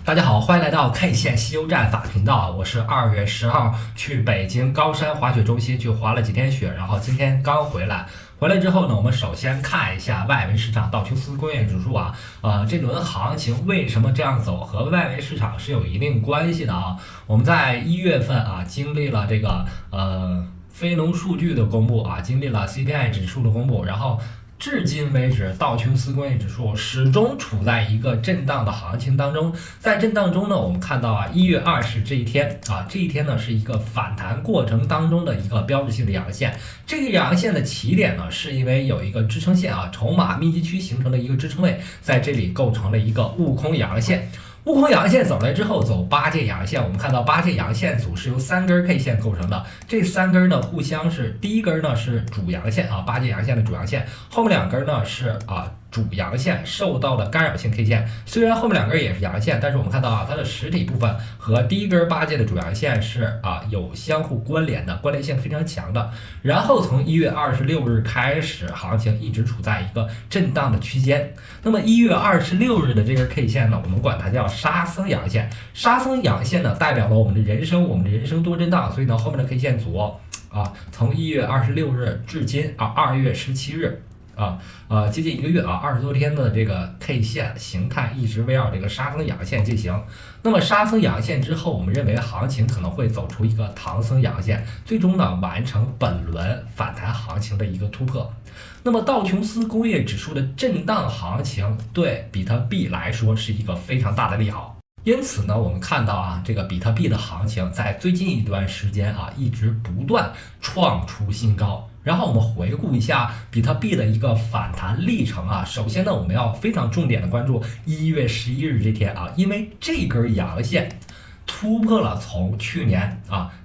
大家好，欢迎来到 K 线西游战法频道。我是2月10号去北京高山滑雪中心去滑了几天雪，然后今天刚回来。回来之后呢，我们首先看一下外围市场道琼斯工业指数啊，这轮行情为什么这样走，和外围市场是有一定关系的啊。我们在1月份啊，经历了这个非农数据的公布啊，经历了 CPI 指数的公布，然后至今为止，道琼斯工业指数始终处在一个震荡的行情当中。在震荡中呢，我们看到啊，1月20这一天啊，这一天呢是一个反弹过程当中的一个标志性的阳线。这个阳线的起点呢，是因为有一个支撑线啊，筹码密集区形成的一个支撑位，在这里构成了一个悟空阳线。悟空阳线走来之后，走八戒阳线，我们看到八戒阳线组是由3根 K 线构成的，这3根呢互相是第一根呢是主阳线啊，八戒阳线的主阳线，后面2根呢是主阳线受到的干扰性 K 线，虽然后面2根也是阳线，但是我们看到啊，它的实体部分和第一根八戒的主阳线是有相互关联的，关联性非常强的。然后从1月26日开始，行情一直处在一个震荡的区间。那么1月26日的这根 K 线呢，我们管它叫沙僧阳线。沙僧阳线呢，代表了我们的人生多震荡，所以呢，后面的 K 线组从1月26日至今2月17日。接近1个月20多天的这个 K 线形态一直围绕这个沙僧阳线进行。那么沙僧阳线之后，我们认为行情可能会走出一个唐僧阳线，最终呢完成本轮反弹行情的一个突破。那么道琼斯工业指数的震荡行情对比特币来说是一个非常大的利好。因此呢，我们看到这个比特币的行情在最近一段时间一直不断创出新高。然后我们回顾一下比特币的一个反弹历程首先呢，我们要非常重点的关注1月11日这天因为这根阳线突破了从去年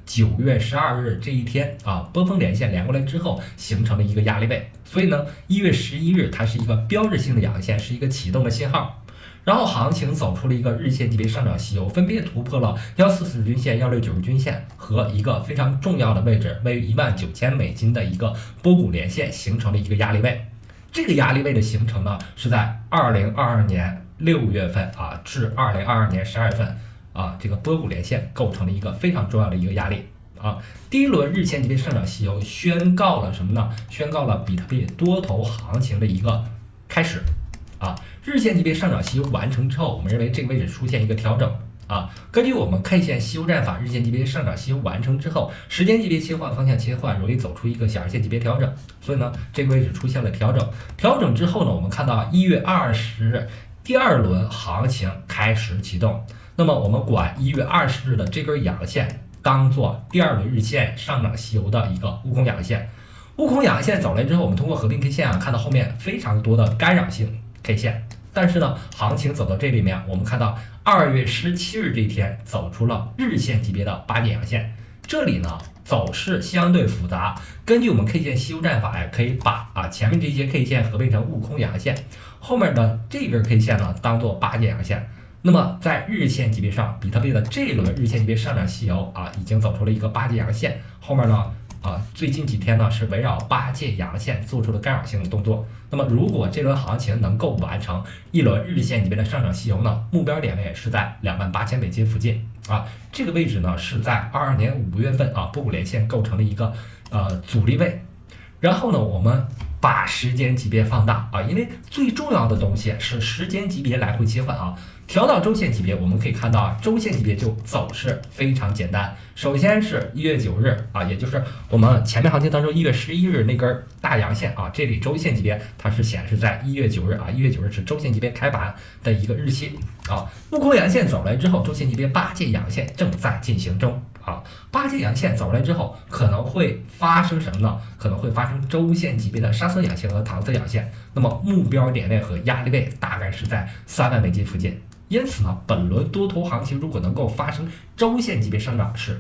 9月12日这一天波峰连线连过来之后形成的一个压力位，所以呢1月11日它是一个标志性的阳线，是一个启动的信号。然后行情走出了一个日线级别上涨西游，分别突破了144均线、169均线和一个非常重要的位置，位于$19,000的一个波谷连线，形成了一个压力位。这个压力位的形成呢，是在2022年6月份至2022年12月份这个波谷连线构成了一个非常重要的一个压力第一轮日线级别上涨西游宣告了什么呢？宣告了比特币多头行情的一个开始日线级别上涨西游完成之后，我们认为这个位置出现一个调整根据我们 K 线西游战法，日线级别上涨西游完成之后，时间级别切换，方向切换，容易走出一个小日线级别调整，所以呢，这个位置出现了调整。调整之后呢，我们看到1月20日第2轮行情开始启动。那么我们管1月20日的这根阳线当做第2轮日线上涨西游的一个悟空阳线。悟空阳线走来之后，我们通过合并 K 线看到后面非常多的干扰性 K 线。但是呢，行情走到这里面，我们看到2月17日这一天走出了日线级别的8节阳线，这里呢走势相对复杂。根据我们 K 线西游战法可以把前面这些 K 线合并成悟空阳线，后面的这根 K 线呢当做8节阳线。那么在日线级别上，比特币的这一轮日线级别上涨西游已经走出了一个8节阳线，后面呢最近几天呢是围绕8节阳线做出了干扰性的动作。那么如果这轮行情能够完成一轮日线级别的上涨西游呢，目标点位是在$28,000附近这个位置呢是在22年5月份波谷连线构成了一个阻力位。然后呢，我们把时间级别放大因为最重要的东西是时间级别来回切换调到周线级别，我们可以看到周线级别就走势非常简单。首先是1月9日也就是我们前面行情当中1月11日那根大阳线这里周线级别它是显示在1月9日1月9日是周线级别开盘的一个日期悟空阳线走来之后，周线级别8节阳线正在进行中8节阳线走来之后，可能会发生什么呢？可能会发生周线级别的沙僧阳线和唐僧阳线。那么目标点位和压力位大概是在$30,000附近。因此呢，本轮多头行情如果能够发生周线级别上涨，是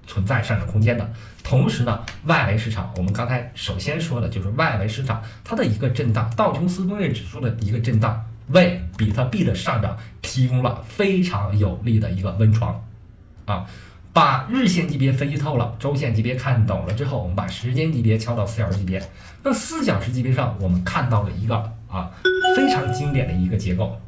存在上涨空间的。同时呢，外围市场我们刚才首先说的就是外围市场它的一个震荡，道琼斯工业指数的一个震荡，为比特币的上涨提供了非常有利的一个温床把日线级别分析透了，周线级别看懂了之后，我们把时间级别敲到4小时级别。那4小时级别上，我们看到了一个非常经典的一个结构。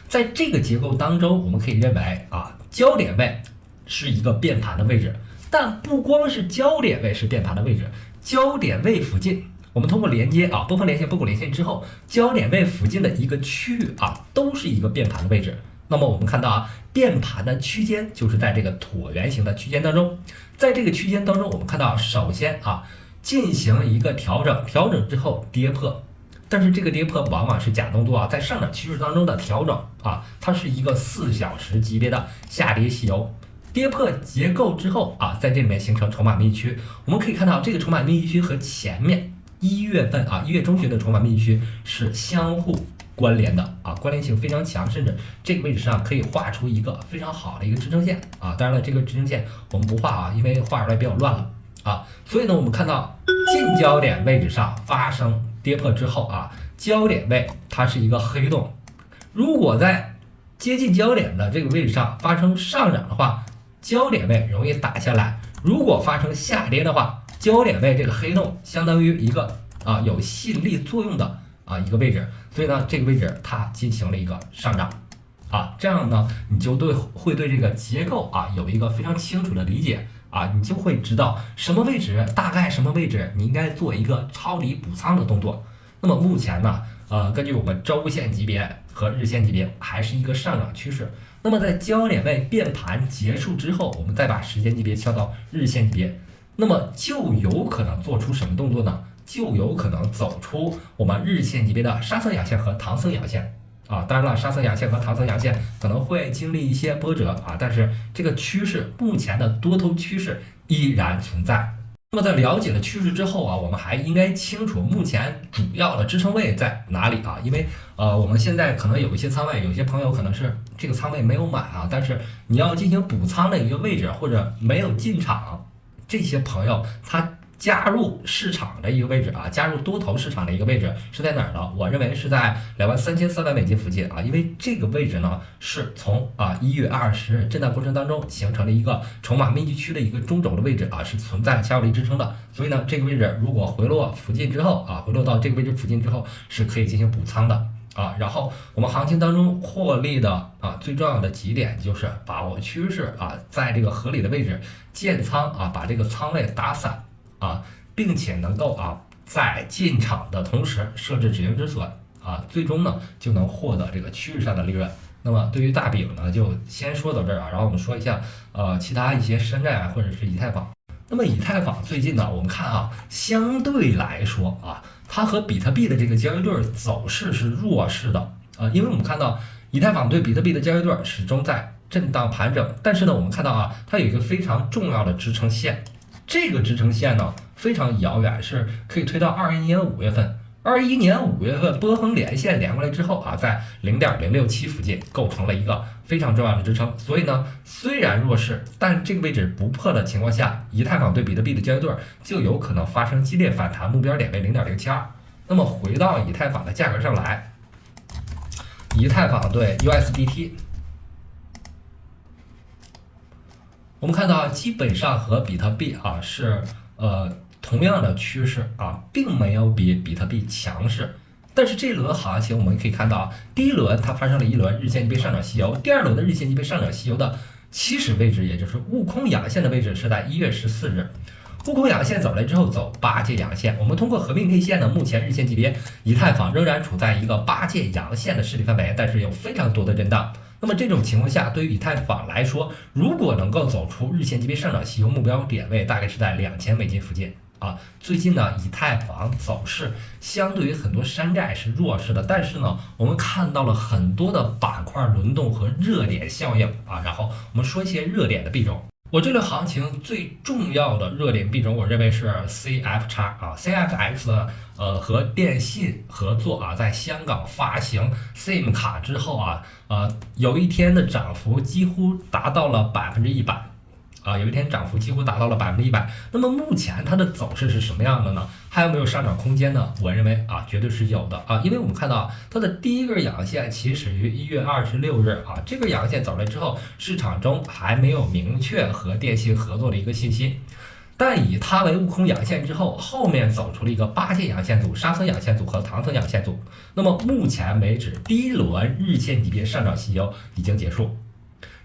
在这个结构当中，我们可以认为啊，焦点位是一个变盘的位置，但不光是焦点位是变盘的位置，焦点位附近，我们通过连接啊，波峰连线、波谷连线之后，焦点位附近的一个区域啊，都是一个变盘的位置。那么我们看到啊，变盘的区间就是在这个椭圆形的区间当中，在这个区间当中，我们看到首先啊，进行一个调整，调整之后跌破。但是这个跌破往往是假动作啊，在上涨趋势当中的调整啊，它是一个4小时级别的下跌细游，跌破结构之后啊，在这里面形成筹码密集区。我们可以看到这个筹码密集区和前面1月份啊1月中旬的筹码密集区是相互关联的啊，关联性非常强，甚至这个位置上可以画出一个非常好的一个支撑线啊。当然了，这个支撑线我们不画啊，因为画出来比较乱了啊。所以呢，我们看到近焦点位置上发生跌破之后啊，焦点位它是一个黑洞。如果在接近焦点的这个位置上发生上涨的话，焦点位容易打下来；如果发生下跌的话，焦点位这个黑洞相当于一个有吸引力作用的一个位置，所以呢，这个位置它进行了一个上涨啊，这样呢，你就会对这个结构有一个非常清楚的理解。你就会知道什么位置，大概什么位置你应该做一个抄底补仓的动作。那么目前呢，根据我们周线级别和日线级别还是一个上涨趋势。那么在焦点位变盘结束之后，我们再把时间级别调到日线级别，那么就有可能做出什么动作呢？就有可能走出我们日线级别的杀层阳线和唐僧阳线。当然了，杀层阳线和唐僧阳线可能会经历一些波折但是这个趋势目前的多头趋势依然存在。那么在了解了趋势之后我们还应该清楚目前主要的支撑位在哪里因为我们现在可能有一些仓位，有些朋友可能是这个仓位没有满但是你要进行补仓的一个位置或者没有进场，这些朋友他加入市场的一个位置加入多头市场的一个位置是在哪儿呢？我认为是在$23,300附近因为这个位置呢是从1月20日震荡过程当中形成了一个筹码密集区的一个中轴的位置是存在下游力支撑的，所以呢这个位置如果回落附近之后回落到这个位置附近之后是可以进行补仓的然后我们行情当中获利的最重要的几点就是把握趋势在这个合理的位置建仓把这个仓位打散并且能够在进场的同时设置止盈止损最终呢就能获得这个趋势上的利润。那么对于大饼呢就先说到这儿然后我们说一下其他一些山寨或者是以太坊。那么以太坊最近呢我们看相对来说它和比特币的这个交易对走势是弱势的因为我们看到以太坊对比特币的交易对始终在震荡盘整，但是呢我们看到它有一个非常重要的支撑线。这个支撑线呢非常遥远，是可以推到21年5月份。21年5月份波峰连线连过来之后在0.067附近构成了一个非常重要的支撑。所以呢，虽然弱势，但这个位置不破的情况下，以太坊对比特币的交易对就有可能发生激烈反弹，目标点为0.072。那么回到以太坊的价格上来，以太坊对 USDT。我们看到基本上和比特币是同样的趋势并没有比比特币强势。但是这轮行情我们可以看到第一轮它发生了一轮日线级别上涨细游，第二轮的日线级别上涨细游的起始位置，也就是悟空阳线的位置是在1月14日。悟空阳线走来之后走8阶阳线，我们通过合并 K 线呢，目前日线级别以太坊仍然处在一个8阶阳线的势力范围，但是有非常多的震荡。那么这种情况下，对于以太坊来说，如果能够走出日线级别上涨细游，目标点位大概是在$2000附近最近呢，以太坊走势相对于很多山寨是弱势的，但是呢，我们看到了很多的板块轮动和热点效应然后我们说一些热点的币种。我这轮行情最重要的热点币种，我认为是 CFX和电信合作在香港发行 SIM 卡之后有一天的涨幅几乎达到了100%有一天涨幅几乎达到了100%。那么目前它的走势是什么样的呢？还有没有上涨空间呢？我认为绝对是有的因为我们看到它的第一根阳线起始于1月26日这根阳线走来之后，市场中还没有明确和电信合作的一个信息。但以它为悟空阳线之后，后面走出了一个八阶阳线组、沙僧阳线组和唐僧阳线组。那么目前为止，第一轮日线级别上涨细优已经结束。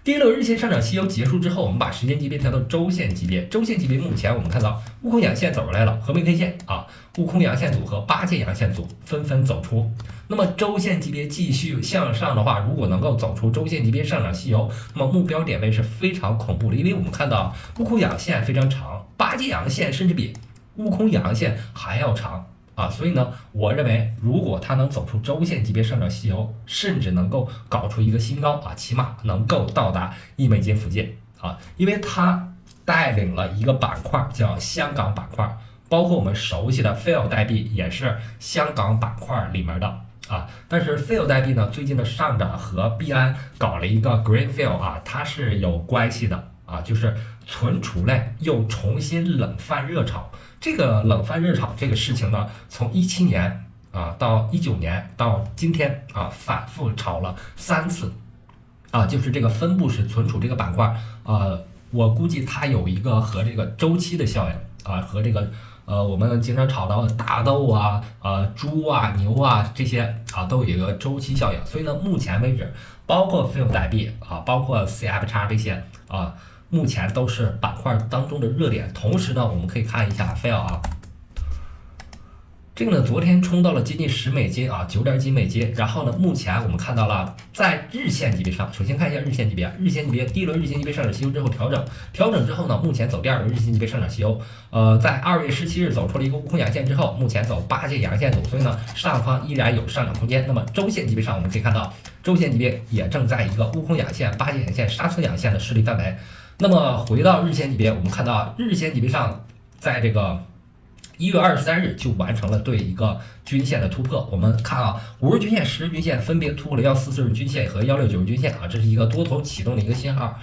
第一轮日线上涨细优结束之后，我们把时间级别调到周线级别。周线级别目前我们看到悟空阳线走出来了，合并 K 线啊，悟空阳线组和八阶阳线组纷纷走出。那么周线级别继续向上的话，如果能够走出周线级别上涨细优，那么目标点位是非常恐怖的，因为我们看到悟空阳线非常长，八阶阳线甚至比悟空阳线还要长。所以呢，我认为如果它能走出周线级别上涨细优，甚至能够搞出一个新高起码能够到达$1附近因为它带领了一个板块叫香港板块，包括我们熟悉的 Phil 代币也是香港板块里面的但是 Phil 代币呢最近的上涨和币安搞了一个 Green Phil 它是有关系的就是存储类又重新冷饭热炒。这个冷饭热炒这个事情呢，从17年到19年到今天反复炒了3次就是这个分布式存储这个板块我估计它有一个和这个周期的效应和这个我们经常炒到大豆猪牛这些都有一个周期效应，所以呢，目前为止，包括 Phil 代币包括 CFX 这些目前都是板块当中的热点。同时呢，我们可以看一下 Phil 这个呢，昨天冲到了接近$109点几美金。然后呢，目前我们看到了在日线级别上，首先看一下日线级别，第一轮日线级别上涨细优之后调整之后呢，目前走第二轮日线级别上涨细优。在2月17日走出了一个悟空阳线之后，目前走八阶阳线组，所以呢，上方依然有上涨空间。那么周线级别上，我们可以看到周线级别也正在一个悟空阳线、八阶阳线、沙僧阳线的势力范围。那么回到日线级别，我们看到日线级别上，在这个1月23日就完成了对一个均线的突破。我们看50日均线、10日均线分别突破了144日均线和169日均线这是一个多头启动的一个信号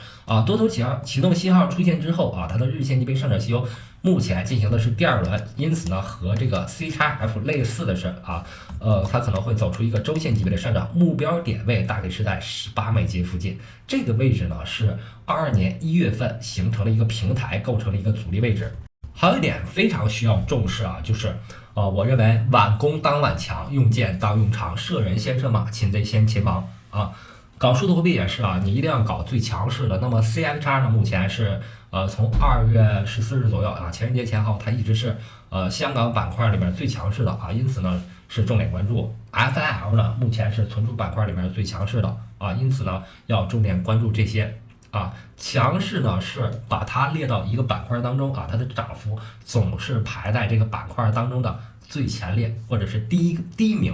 多头启动信号出现之后它的日线级别上涨细优目前进行的是第二轮，因此呢和这个 CXF 类似的是它可能会走出一个周线级别的上涨，目标点位大概是在$18美金附近。这个位置呢是22年1月份形成了一个平台，构成了一个阻力位置。还有一点非常需要重视就是我认为晚攻当晚强，用剑当用长，射人先射马，擒贼先擒王搞数字货币也是你一定要搞最强势的。那么 CXR 呢，目前是从2月14日左右情人节前后，它一直是香港板块里面最强势的因此呢是重点关注。FIL 呢，目前是存储板块里面最强势的因此呢要重点关注这些。强势呢是把它列到一个板块当中它的涨幅总是排在这个板块当中的最前列，或者是第一名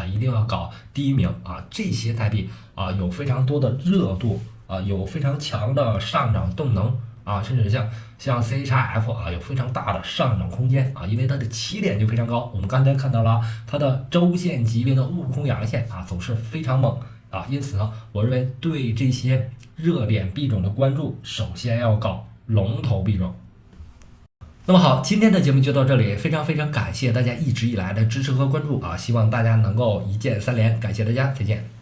一定要搞第一名这些代币有非常多的热度有非常强的上涨动能甚至像 CHF 有非常大的上涨空间因为它的起点就非常高。我们刚才看到了它的周线级别的悟空阳线走势非常猛因此呢，我认为对这些热点币种的关注，首先要搞龙头币种。那么好，今天的节目就到这里，非常非常感谢大家一直以来的支持和关注希望大家能够一键3连，感谢大家，再见。